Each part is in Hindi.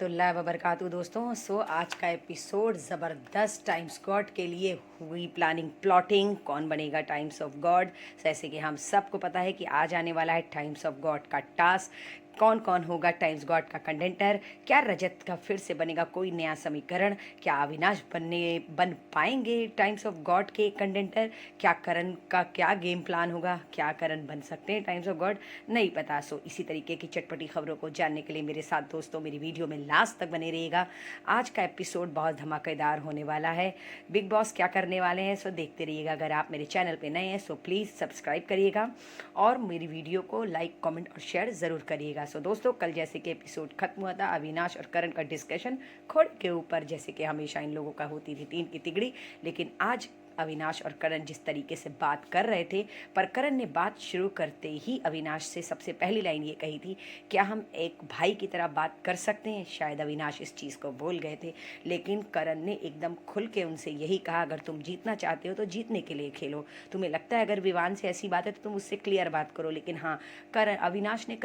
रहमतुल्लाहि व बरकातहू दोस्तों। आज का एपिसोड ज़बरदस्त टाइम्स गॉड के लिए हुई प्लानिंग प्लॉटिंग कौन बनेगा टाइम्स ऑफ गॉड। जैसे कि हम सबको पता है कि आज आने वाला है टाइम्स ऑफ गॉड का टास्क। कौन कौन होगा टाइम्स गॉड का कंटेंटर, क्या रजत का फिर से बनेगा कोई नया समीकरण, क्या अविनाश बन पाएंगे टाइम्स ऑफ गॉड के कंटेंटर, क्या करण का क्या गेम प्लान होगा, क्या करण बन सकते हैं टाइम्स ऑफ गॉड, नहीं पता। इसी तरीके की चटपटी खबरों को जानने के लिए मेरे साथ दोस्तों मेरी वीडियो में लास्ट तक बने रहिएगा। आज का एपिसोड बहुत धमाकेदार होने वाला है। बिग बॉस क्या करने वाले हैं देखते रहिएगा। अगर आप मेरे चैनल पे नए हैं प्लीज़ सब्सक्राइब करिएगा और मेरी वीडियो को लाइक कमेंट और शेयर ज़रूर करिएगा। दोस्तों कल जैसे कि एपिसोड खत्म हुआ था अविनाश और करण का डिस्कशन खोड़ के ऊपर, जैसे कि हमेशा इन लोगों का होती थी तीन की तिगड़ी, लेकिन आज अविनाश और करण जिस तरीके से बात कर रहे थे, पर करण ने बात शुरू करते ही अविनाश से सबसे पहली लाइन ये कही थी, क्या हम एक भाई की तरह बात कर सकते हैं। शायद अविनाश इस चीज़ को भूल गए थे, लेकिन करण ने एकदम खुल के उनसे यही कहा, अगर तुम जीतना चाहते हो तो जीतने के लिए खेलो। तुम्हें लगता है अगर विवान से ऐसी बात है तो तुम उससे क्लियर बात करो। लेकिन हाँ, करण अविनाश ने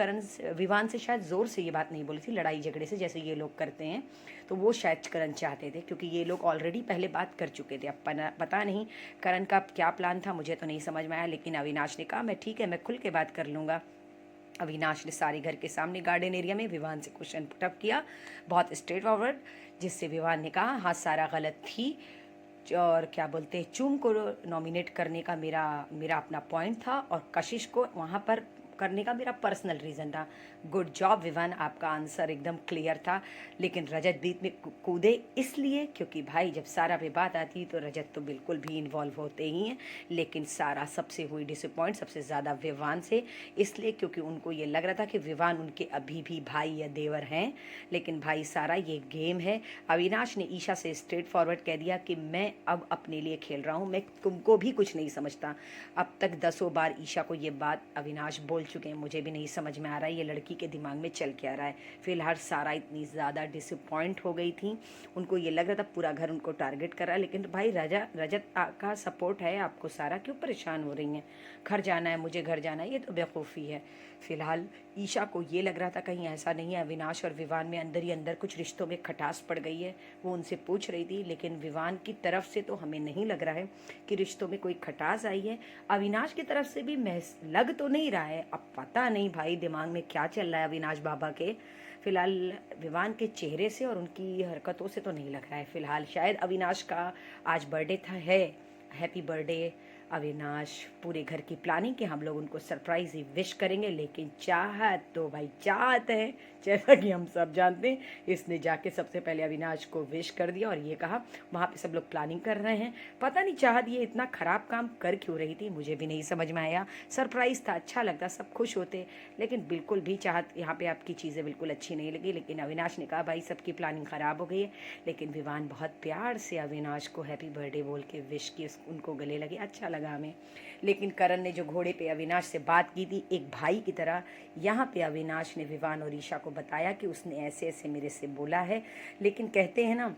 विवान से शायद ज़ोर से ये बात नहीं बोली थी, लड़ाई झगड़े से जैसे ये लोग करते हैं, तो वो शायद करण चाहते थे, क्योंकि ये लोग ऑलरेडी पहले बात कर चुके थे। अब पता नहीं करण का क्या प्लान था, मुझे तो नहीं समझ में आया। लेकिन अविनाश ने कहा मैं ठीक है, मैं खुल के बात कर लूँगा। अविनाश ने सारे घर के सामने गार्डन एरिया में विवान से क्वेश्चन पुटअप किया, बहुत स्ट्रेट फॉरवर्ड, जिससे विवान ने कहा हाँ सारा गलत थी और क्या बोलते हैं चूम को नॉमिनेट करने का मेरा अपना पॉइंट था और कशिश को वहाँ पर करने का मेरा पर्सनल रीज़न था। गुड जॉब विवान, आपका आंसर एकदम क्लियर था। लेकिन रजत बीच में कूदे इसलिए क्योंकि भाई जब सारा पे बात आती तो रजत तो बिल्कुल भी इन्वॉल्व होते ही हैं, लेकिन सारा सबसे हुई डिसअपॉइंट सबसे ज़्यादा विवान से, इसलिए क्योंकि उनको ये लग रहा था कि विवान उनके अभी भी भाई या देवर हैं। लेकिन भाई सारा ये गेम है। अविनाश ने ईशा से स्ट्रेट फॉरवर्ड कह दिया कि मैं अब अपने लिए खेल रहा हूँ, मैं तुमको भी कुछ नहीं समझता। अब तक 10 बार ईशा को ये बात अविनाश बोल चुके हैं, मुझे भी नहीं समझ में आ रहा है ये लड़की के दिमाग में चल क्या रहा है। फिलहाल सारा इतनी ज़्यादा डिसअपॉइंट हो गई थी, उनको ये लग रहा था पूरा घर उनको टारगेट कर रहा है। लेकिन भाई रजत का सपोर्ट है आपको, सारा क्यों परेशान हो रही हैं। घर जाना है, मुझे घर जाना है, ये तो बेवकूफ़ी है। फिलहाल ईशा को ये लग रहा था कहीं ऐसा नहीं है अविनाश और विवान में अंदर ही अंदर कुछ रिश्तों में खटास पड़ गई है, वो उनसे पूछ रही थी। लेकिन विवान की तरफ से तो हमें नहीं लग रहा है कि रिश्तों में कोई खटास आई है। अविनाश की तरफ से भी लग तो नहीं रहा है। अब पता नहीं भाई दिमाग में क्या चल रहा है अविनाश बाबा के। फिलहाल विवान के चेहरे से और उनकी हरकतों से तो नहीं लग रहा है। फिलहाल शायद अविनाश का आज बर्थडे था, है हैप्पी बर्थडे अविनाश। पूरे घर की प्लानिंग कि हम लोग उनको सरप्राइज ही विश करेंगे, लेकिन चाहत तो भाई चाहत है, जैसा कि हम सब जानते हैं। इसने जाके सबसे पहले अविनाश को विश कर दिया और ये कहा वहाँ पे सब लोग प्लानिंग कर रहे हैं। पता नहीं चाहत ये इतना ख़राब काम कर क्यों रही थी, मुझे भी नहीं समझ में आया। सरप्राइज़ था, अच्छा लगता, सब खुश होते, लेकिन बिल्कुल भी चाहत यहाँ पे आपकी चीज़ें बिल्कुल अच्छी नहीं लगी। लेकिन अविनाश ने कहा भाई सबकी प्लानिंग ख़राब हो गई है। लेकिन विवान बहुत प्यार से अविनाश को हैप्पी बर्थडे बोल के विश की, उनको गले लगे, अच्छा लगा हमें। लेकिन करण ने जो घोड़े पे अविनाश से बात की थी एक भाई की तरह, यहाँ पे अविनाश ने विवान और ईशा को बताया कि उसने ऐसे ऐसे मेरे से बोला है। लेकिन कहते हैं ना,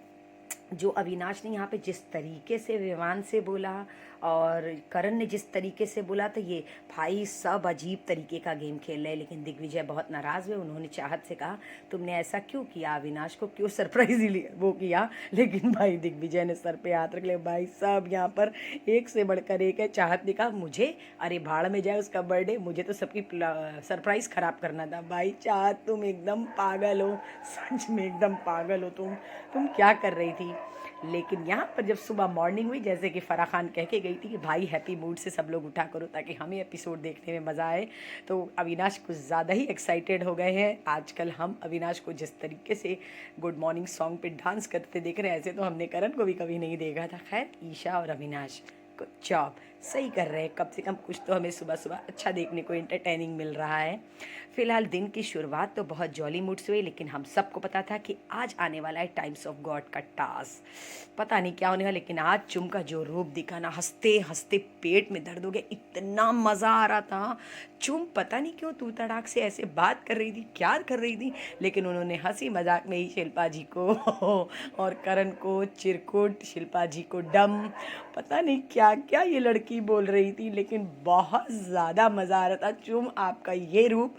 जो अविनाश ने यहाँ पे जिस तरीके से विवान से बोला और करण ने जिस तरीके से बोला, तो ये भाई सब अजीब तरीके का गेम खेल रहे हैं। लेकिन दिग्विजय बहुत नाराज़ हुए, उन्होंने चाहत से कहा तुमने ऐसा क्यों किया, अविनाश को क्यों सरप्राइज वो किया। लेकिन भाई दिग्विजय ने सर पे हाथ रख लिया, भाई सब यहाँ पर एक से बढ़कर एक है। चाहत ने कहा मुझे, अरे भाड़ में जाए उसका बर्थडे, मुझे तो सबकी सरप्राइज़ ख़राब करना था। भाई चाहत तुम एकदम पागल हो, सच में एकदम पागल हो तुम क्या कर रही थी। लेकिन यहाँ पर जब सुबह मॉर्निंग हुई, जैसे कि फराह खान कह के गई थी कि भाई हैप्पी मूड से सब लोग उठा करो ताकि हमें एपिसोड देखने में मज़ा आए, तो अविनाश कुछ ज़्यादा ही एक्साइटेड हो गए हैं। आजकल हम अविनाश को जिस तरीके से गुड मॉर्निंग सॉन्ग पे डांस करते देख रहे हैं, ऐसे तो हमने करण को भी कभी नहीं देखा था। खैर ईशा और अविनाश गुड जॉब, सही कर रहे हैं, कम से कम कुछ तो हमें सुबह सुबह अच्छा देखने को इंटरटेनिंग मिल रहा है। फिलहाल दिन की शुरुआत तो बहुत जॉली मूड से हुई, लेकिन हम सबको पता था कि आज आने वाला है टाइम्स ऑफ गॉड का टास्क। पता नहीं क्या होने वाला, लेकिन आज चुम का जो रूप दिखा ना, हंसते हंसते पेट में दर्द हो गया, इतना मज़ा आ रहा था। चुम पता नहीं क्यों तू तड़ाक से ऐसे बात कर रही थी, क्या कर रही थी, लेकिन उन्होंने हंसी मजाक में ही शिल्पा जी को और करण को चिरकुट, शिल्पा जी को डम, पता नहीं क्या क्या ये लड़की बोल रही थी, लेकिन बहुत ज़्यादा मज़ा आ रहा था। चुम आपका ये रूप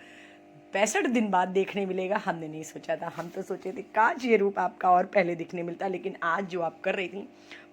65 दिन बाद देखने मिलेगा, हमने नहीं सोचा था। हम तो सोचे थे काश ये रूप आपका और पहले दिखने मिलता, लेकिन आज जो आप कर रही थी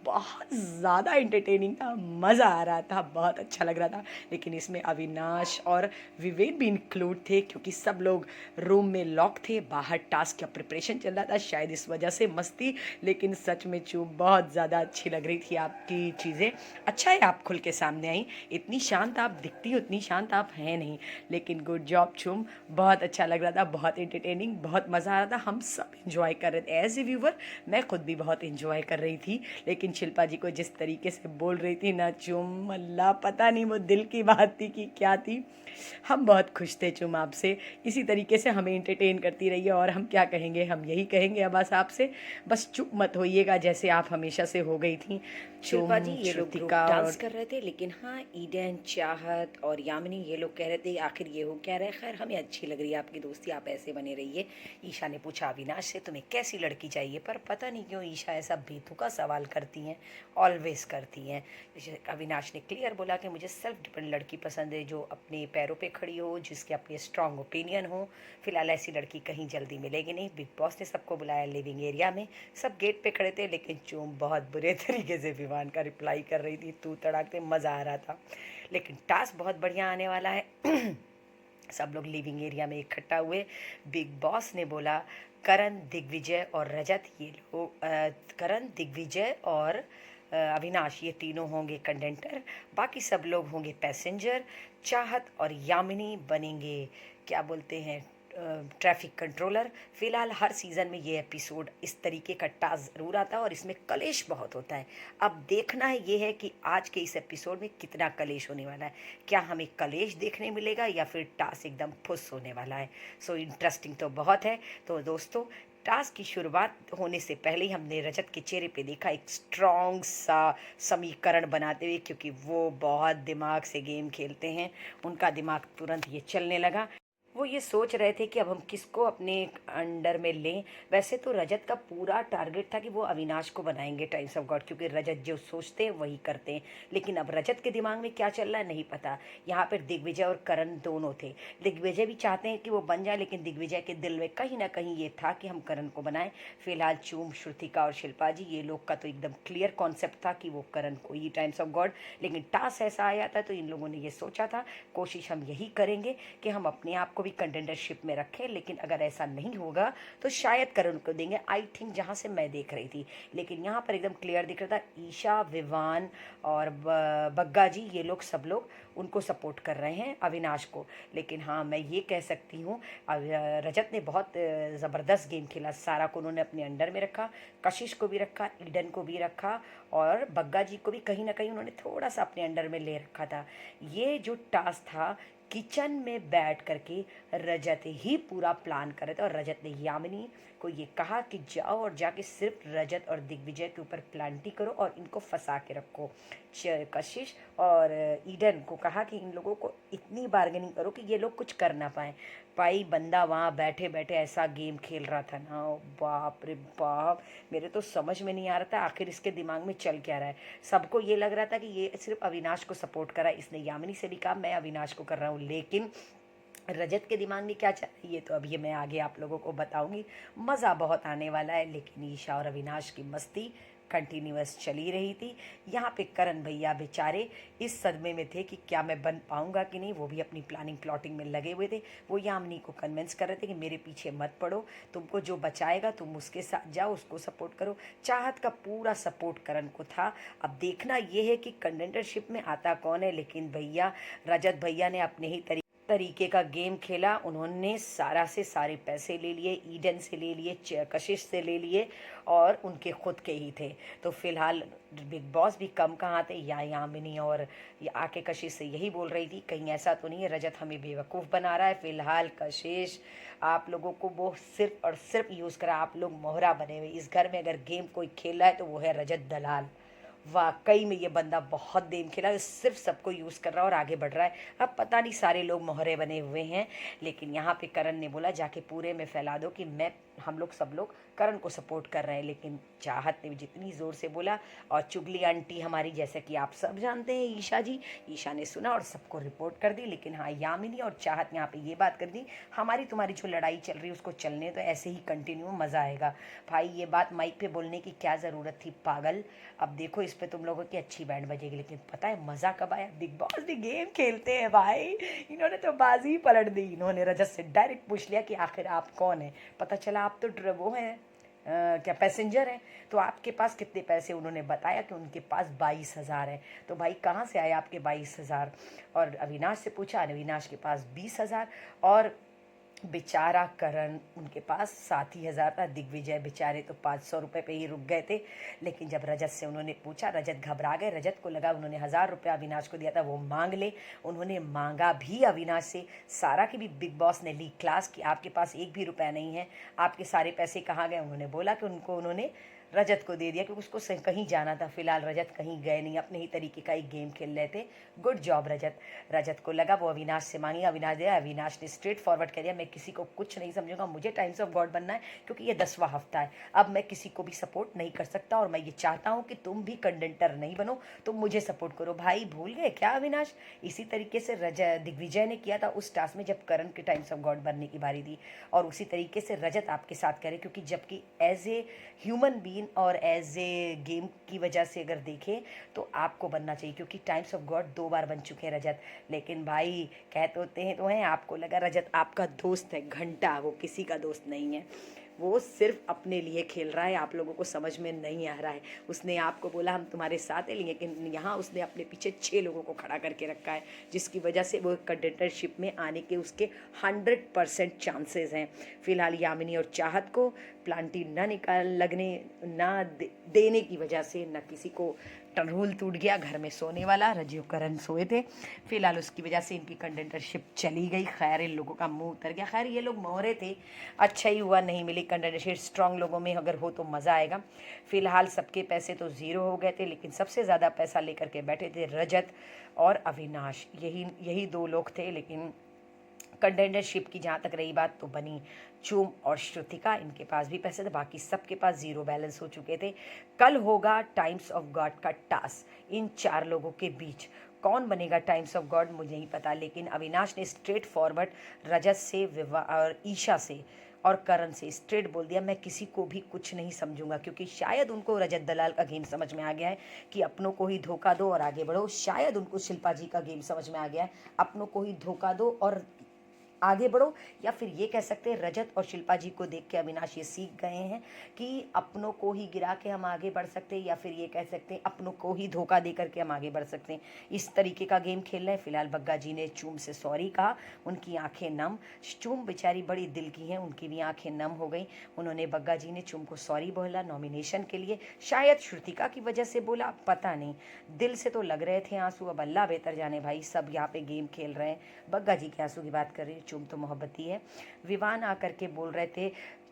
बहुत ज़्यादा एंटरटेनिंग था, मज़ा आ रहा था, बहुत अच्छा लग रहा था। लेकिन इसमें अविनाश और विवेक भी इंक्लूड थे, क्योंकि सब लोग रूम में लॉक थे, बाहर टास्क का प्रिपरेशन चल रहा था, शायद इस वजह से मस्ती। लेकिन सच में चूम बहुत ज़्यादा अच्छी लग रही थी आपकी चीज़ें। अच्छा है आप खुल के सामने आई, इतनी शांत आप दिखती हो, उतनी शांत आप हैं नहीं। लेकिन गुड जॉब चूम, बहुत अच्छा लग रहा था, बहुत एंटरटेनिंग, बहुत मज़ा आ रहा था, हम सब इंजॉय कर रहे थे। एज ए व्यूवर मैं खुद भी बहुत इंजॉय कर रही थी। लेकिन शिल्पा जी को जिस तरीके से बोल रही थी ना चुम, अल्लाह पता नहीं वो दिल की बात थी कि क्या थी। हम बहुत खुश थे चुम आपसे, इसी तरीके से हमें एंटरटेन करती रहिए। और हम क्या कहेंगे, हम यही कहेंगे अब बस आपसे, बस चुप मत होइएगा जैसे आप हमेशा से हो गई थी। शिल्पा जी, चुम, ये लोग ग्रुप श्रुतिका डांस और कर रहे थे, लेकिन हाँ, ईडन, चाहत और यामिनी ये लोग कह रहे थे आखिर ये हो क्या रहा है। खैर, हमें अच्छी लग रही है आपकी दोस्ती, आप ऐसे बने रहिए। ईशा ने पूछा अविनाश से तुम्हें कैसी लड़की चाहिए, पर पता नहीं क्यों ईशा ऐसा बेतुका सवाल करती हैं, ऑलवेज करती हैं। अविनाश ने क्लियर बोला कि मुझे सेल्फ डिपेंड लड़की पसंद है, जो अपने पैरों पे खड़ी हो, जिसके अपने स्ट्रांग ओपिनियन हो। फिलहाल ऐसी लड़की कहीं जल्दी मिलेगी नहीं। बिग बॉस ने सबको बुलाया लिविंग एरिया में, सब गेट पे खड़े थे, लेकिन चूम बहुत बुरे तरीके से विवान का रिप्लाई कर रही थी, तू तड़ाक से, मज़ा आ रहा था। लेकिन टास्क बहुत बढ़िया आने वाला है। सब लोग लिविंग एरिया में इकट्ठा हुए। बिग बॉस ने बोला करण, दिग्विजय और रजत, ये लोग करण, दिग्विजय और अविनाश, ये तीनों होंगे कंटेंटर, बाकी सब लोग होंगे पैसेंजर। चाहत और यामिनी बनेंगे, क्या बोलते हैं, ट्रैफिक कंट्रोलर। फिलहाल हर सीज़न में ये एपिसोड इस तरीके का टास्क ज़रूर आता है और इसमें कलेश बहुत होता है। अब देखना है ये है कि आज के इस एपिसोड में कितना कलेश होने वाला है। क्या हमें कलेश देखने मिलेगा या फिर टास्क एकदम फुस होने वाला है। सो इंटरेस्टिंग तो बहुत है। तो दोस्तों, टास्क की शुरुआत होने से पहले ही हमने रजत के चेहरे पे देखा एक स्ट्रॉन्ग सा समीकरण बनाते हुए, क्योंकि वो बहुत दिमाग से गेम खेलते हैं। उनका दिमाग तुरंत ये चलने लगा, वो ये सोच रहे थे कि अब हम किसको अपने अंडर में लें। वैसे तो रजत का पूरा टारगेट था कि वो अविनाश को बनाएंगे टाइम्स ऑफ गॉड, क्योंकि रजत जो सोचते हैं वही करते हैं। लेकिन अब रजत के दिमाग में क्या चल रहा है नहीं पता। यहाँ पर दिग्विजय और करण दोनों थे। दिग्विजय भी चाहते हैं कि वो बन जाए, लेकिन दिग्विजय के दिल में कहीं ना कहीं ये था कि हम करण को बनाएं। फिलहाल चूम, श्रुतिका और शिल्पा जी, ये लोग का तो एकदम क्लियर कॉन्सेप्ट था कि वो करण को ही टाइम्स ऑफ गॉड। लेकिन टास्क ऐसा आया था तो इन लोगों ने ये सोचा था, कोशिश हम यही करेंगे कि हम अपने आप को भी कंटेंडरशिप में रखें। लेकिन अगर ऐसा नहीं होगा तो शायद करण को देंगे, आई थिंक, जहाँ से मैं देख रही थी। लेकिन यहाँ पर एकदम क्लियर दिख रहा था ईशा, विवान और बग्गा जी, ये लोग सब लोग उनको सपोर्ट कर रहे हैं अविनाश को। लेकिन हाँ, मैं ये कह सकती हूँ रजत ने बहुत ज़बरदस्त गेम खेला। सारा को उन्होंने अपने अंडर में रखा, कशिश को भी रखा, ईडन को भी रखा और बग्गा जी को भी कहीं ना कहीं उन्होंने थोड़ा सा अपने अंडर में ले रखा था। ये जो टास्क था, किचन में बैठ करके रजत ही पूरा प्लान कर रहे थे। और रजत ने यामिनी को ये कहा कि जाओ और जाके सिर्फ रजत और दिग्विजय के ऊपर प्लांटी करो और इनको फंसा के रखो। कशिश और ईडन को कहा कि इन लोगों को इतनी बार्गेनिंग करो कि ये लोग कुछ कर ना पाए। भाई बंदा वहाँ बैठे बैठे ऐसा गेम खेल रहा था ना, बाप रे बाप, मेरे तो समझ में नहीं आ रहा था आखिर इसके दिमाग में चल क्या रहा है। सबको ये लग रहा था कि ये सिर्फ अविनाश को सपोर्ट करा, इसने यामिनी से भी कहा मैं अविनाश को कर रहा हूँ। लेकिन रजत के दिमाग में क्या चल रहा है ये तो अभी मैं आगे आप लोगों को बताऊंगी। मज़ा बहुत आने वाला है। लेकिन ईशा और अविनाश की मस्ती कंटिन्यूअस चली रही थी। यहाँ पे करण भैया बेचारे इस सदमे में थे कि क्या मैं बन पाऊंगा कि नहीं। वो भी अपनी प्लानिंग प्लॉटिंग में लगे हुए थे। वो यामिनी को कन्विंस कर रहे थे कि मेरे पीछे मत पड़ो, तुमको जो बचाएगा तुम उसके साथ जाओ, उसको सपोर्ट करो। चाहत का पूरा सपोर्ट करण को था। अब देखना ये है कि कंटेंडरशिप में आता कौन है। लेकिन भैया, रजत भैया ने अपने ही तरीके का गेम खेला। उन्होंने सारा से सारे पैसे ले लिए, ईडन से ले लिए, कशिश से ले लिए और उनके खुद के ही थे। तो फिलहाल बिग बॉस भी कम कहाँ थे, या यामिनी और आके कशिश से यही बोल रही थी कहीं ऐसा तो नहीं है रजत हमें बेवकूफ़ बना रहा है। फिलहाल कशिश, आप लोगों को वो सिर्फ और सिर्फ यूज़ करा, आप लोग मोहरा बने हुए। इस घर में अगर गेम कोई खेल रहा है तो वो है रजत दलाल। वाकई में ये बंदा बहुत गेम खेला, सिर्फ सबको यूज़ कर रहा है और आगे बढ़ रहा है। अब पता नहीं सारे लोग मोहरे बने हुए हैं। लेकिन यहाँ पे करण ने बोला जाके पूरे में फैला दो कि मैं हम लोग सब लोग करण को सपोर्ट कर रहे हैं। लेकिन चाहत ने जितनी ज़ोर से बोला, और चुगली आंटी हमारी, जैसे कि आप सब जानते हैं, ईशा जी, ईशा ने सुना और सबको रिपोर्ट कर दी। लेकिन हाँ, यामिनी और चाहत यहाँ पे ये बात कर दी, हमारी तुम्हारी जो लड़ाई चल रही है उसको चलने तो ऐसे ही कंटिन्यू, मज़ा आएगा। भाई ये बात माइक पे बोलने की क्या ज़रूरत थी पागल। अब देखो इस पे तुम लोगों की अच्छी बैंड बजेगी। लेकिन पता है मज़ा कब आया, बिग बॉस भी गेम खेलते हैं भाई। इन्होंने तो बाजी ही पलट दी। इन्होंने रजत से डायरेक्ट पूछ लिया कि आखिर आप कौन है। पता चला आप तो वो हैं, क्या पैसेंजर हैं। तो आपके पास कितने पैसे, उन्होंने बताया कि उनके पास 22,000 है। तो भाई कहाँ से आए आपके 22,000। और अविनाश से पूछा, अविनाश के पास 20,000। और बेचारा करण, उनके पास 7,000 था। दिग्विजय बेचारे तो 500 रुपये पे ही रुक गए थे। लेकिन जब रजत से उन्होंने पूछा, रजत घबरा गए। रजत को लगा उन्होंने 1,000 रुपया अविनाश को दिया था वो मांग ले। उन्होंने मांगा भी अविनाश से। सारा की भी बिग बॉस ने ली क्लास कि आपके पास एक भी रुपया नहीं है, आपके सारे पैसे कहाँ गए। उन्होंने बोला कि उन्होंने रजत को दे दिया क्योंकि उसको कहीं जाना था। फिलहाल रजत कहीं गए नहीं, अपने ही तरीके का एक गेम खेल रहे थे। गुड जॉब रजत। रजत को लगा वो अविनाश से मांगी, अविनाश दिया। अविनाश ने स्ट्रेट फॉरवर्ड कह दिया, मैं किसी को कुछ नहीं समझूंगा, मुझे टाइम्स ऑफ गॉड बनना है क्योंकि ये 10वां हफ्ता है। अब मैं किसी को भी सपोर्ट नहीं कर सकता और मैं ये चाहता हूँ कि तुम भी कंटेंटर नहीं बनो, तुम मुझे सपोर्ट करो। भाई भूल गए क्या अविनाश। इसी तरीके से दिग्विजय ने किया था उस टास्क में जब करण के टाइम्स ऑफ गॉड बनने की बारी थी। और उसी तरीके से रजत आपके साथ करे, क्योंकि जबकि एज ए ह्यूमन बीइंग और एज ए गेम की वजह से अगर देखें तो आपको बनना चाहिए, क्योंकि टाइम्स ऑफ गॉड 2 बार बन चुके हैं रजत। लेकिन भाई कहते होते हैं तो हैं, आपको लगा रजत आपका दोस्त है घंटा, वो किसी का दोस्त नहीं है। वो सिर्फ अपने लिए खेल रहा है, आप लोगों को समझ में नहीं आ रहा है। उसने आपको बोला हम तुम्हारे साथ हैं, लेकिन यहाँ उसने अपने पीछे 6 लोगों को खड़ा करके रखा है, जिसकी वजह से वो कंटेंटरशिप में आने के उसके 100% चांसेस हैं। फिलहाल यामिनी और चाहत को प्लांटी देने की वजह से न किसी को टनरूल टूट गया, घर में सोने वाला रजीव करण सोए थे। फिलहाल उसकी वजह से इनकी कंटेंटरशिप चली गई। खैर इन लोगों का मुंह उतर गया। खैर ये लोग मोहरे थे, अच्छा ही हुआ नहीं मिली कंटेंटरशिप। स्ट्रांग लोगों में अगर हो तो मज़ा आएगा। फिलहाल सबके पैसे तो ज़ीरो हो गए थे, लेकिन सबसे ज़्यादा पैसा लेकर के बैठे थे रजत और अविनाश। यही 2 लोग थे। लेकिन कंटेंडरशिप की जहाँ तक रही बात, तो बनी चूम और श्रुतिका, इनके पास भी पैसे थे, बाकी सबके पास ज़ीरो बैलेंस हो चुके थे। कल होगा टाइम्स ऑफ गॉड का टास्क इन 4 लोगों के बीच। कौन बनेगा टाइम्स ऑफ गॉड मुझे नहीं पता, लेकिन अविनाश ने स्ट्रेट फॉरवर्ड रजत से, और ईशा से और करण से स्ट्रेट बोल दिया, मैं किसी को भी कुछ नहीं समझूंगा, क्योंकि शायद उनको रजत दलाल का गेम समझ में आ गया है कि अपनों को ही धोखा दो और आगे बढ़ो। शायद उनको शिल्पा जी का गेम समझ में आ गया है, अपनों को ही धोखा दो और आगे बढ़ो। या फिर ये कह सकते हैं रजत और शिल्पा जी को देख के अविनाश ये सीख गए हैं कि अपनों को ही गिरा के हम आगे बढ़ सकते हैं, या फिर ये कह सकते हैं अपनों को ही धोखा दे करके हम आगे बढ़ सकते हैं। इस तरीके का गेम खेल रहे हैं। फिलहाल बग्गा जी ने चूम से सॉरी कहा, उनकी आंखें नम। चूम बेचारी बड़ी दिल की हैं, उनकी भी आंखें नम हो गई। उन्होंने, बग्गा जी ने चूम को सॉरी बोला नॉमिनेशन के लिए। शायद श्रुतिका की वजह से बोला, पता नहीं, दिल से तो लग रहे थे आंसू। अब अल्लाह बेहतर जाने भाई, सब यहाँ पे गेम खेल रहे हैं। बग्गा जी के आंसू की बात कर रही है, चूम तो मोहब्बती है। विवान आकर के बोल रहे थे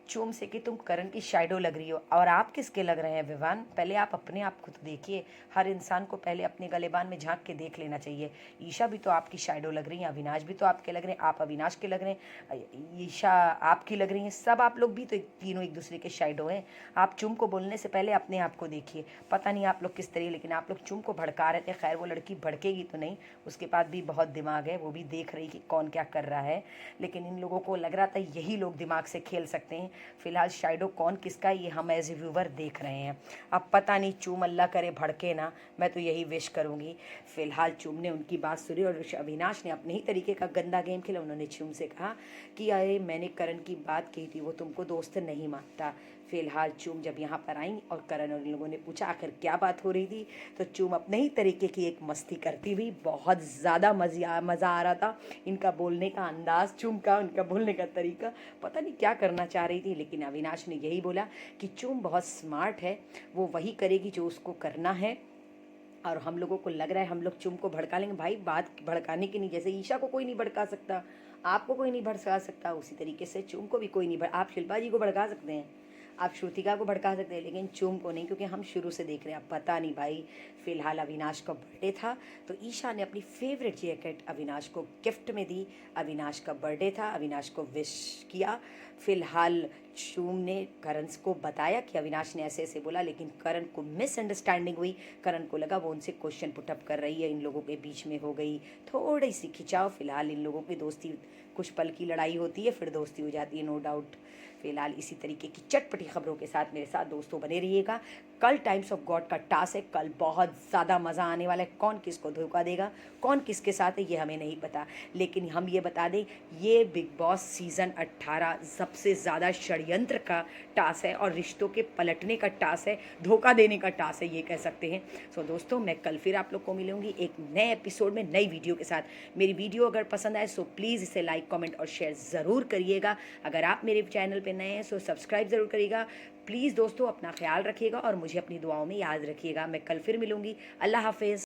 चूम से कि तुम करण की शैडो लग रही हो, और आप किसके लग रहे हैं विवान, पहले आप अपने आप खुद देखिए। हर इंसान को पहले अपने गलेबान में झांक के देख लेना चाहिए। ईशा भी तो आपकी शैडो लग रही है, अविनाश भी तो आपके लग रहे हैं, आप अविनाश के लग रहे हैं, ईशा आपकी लग रही हैं, सब आप लोग भी तो तीनों एक दूसरे के शैडो हैं। आप चुम को बोलने से पहले अपने आप को देखिए। पता नहीं आप लोग किस तरीके, लेकिन आप लोग चुम को भड़का रहे थे। खैर वो लड़की भड़केगी तो नहीं, उसके पास भी बहुत दिमाग है, वो भी देख रही कि कौन क्या कर रहा है। लेकिन इन लोगों को लग रहा था यही लोग दिमाग से खेल सकते हैं। फिलहाल शैडो कौन किसका, ये हम एज ए व्यूवर देख रहे हैं। अब पता नहीं, चूम अल्लाह करे भड़के ना, मैं तो यही विश करूँगी। फिलहाल चूम ने उनकी बात सुनी और अविनाश ने अपने ही तरीके का गंदा गेम खेला। उन्होंने चूम से कहा कि अरे मैंने करण की बात की थी, वो तुमको दोस्त नहीं मानता। फिलहाल चूम जब यहाँ पर आई और करण और इन लोगों ने पूछा आखिर क्या बात हो रही थी, तो चूम अपने ही तरीके की एक मस्ती करती हुई, बहुत ज़्यादा मज़ा आ रहा था। इनका बोलने का अंदाज़, चूम का उनका बोलने का तरीका, पता नहीं क्या करना चाह रही थी। लेकिन अविनाश ने यही बोला कि चूम बहुत स्मार्ट है, वो वही करेगी जो उसको करना है। और हम लोगों को लग रहा है हम लोग चुम को भड़का लेंगे। भाई बात भड़काने की नहीं, जैसे ईशा को कोई नहीं भड़का सकता, आपको कोई नहीं भड़का सकता, उसी तरीके से चुम को भी कोई नहीं आप शिल्पा जी को भड़का सकते हैं, आप श्रुतिका को भड़का सकते हैं लेकिन चुम को नहीं, क्योंकि हम शुरू से देख रहे हैं। अब पता नहीं भाई, फिलहाल अविनाश का बर्थडे था तो ईशा ने अपनी फेवरेट जैकेट अविनाश को गिफ्ट में दी। अविनाश का बर्थडे था, अविनाश को विश किया। फिलहाल चूम ने करण को बताया कि अविनाश ने ऐसे ऐसे बोला, लेकिन करण को मिसअंडरस्टैंडिंग हुई। करण को लगा वो उनसे क्वेश्चन पुटअप कर रही है, इन लोगों के बीच में हो गई थोड़ी सी खिंचाव। फिलहाल इन लोगों की दोस्ती, कुछ पल की लड़ाई होती है फिर दोस्ती हो जाती है, नो डाउट। फिलहाल इसी तरीके की चटपटी खबरों के साथ मेरे साथ दोस्तों बने रहिएगा। कल टाइम्स ऑफ गॉड का टास्क है, कल बहुत ज़्यादा मज़ा आने वाला है। कौन किसको धोखा देगा, कौन किसके साथ है, ये हमें नहीं पता, लेकिन हम ये बता दें ये बिग बॉस सीज़न 18 सबसे ज़्यादा षड्यंत्र का टास्क है और रिश्तों के पलटने का टास्क है, धोखा देने का टास्क है, ये कह सकते हैं। सो दोस्तों, मैं कल फिर आप लोग को मिलूंगी एक नए एपिसोड में, नई वीडियो के साथ। मेरी वीडियो अगर पसंद आए सो प्लीज़ इसे लाइक, कमेंट और शेयर ज़रूर करिएगा। अगर आप मेरे चैनल पर नए हैं सो सब्सक्राइब ज़रूर करिएगा। प्लीज़ दोस्तों, अपना ख्याल रखिएगा और मुझे अपनी दुआओं में याद रखिएगा। मैं कल फिर मिलूंगी। अल्लाह हाफिज़।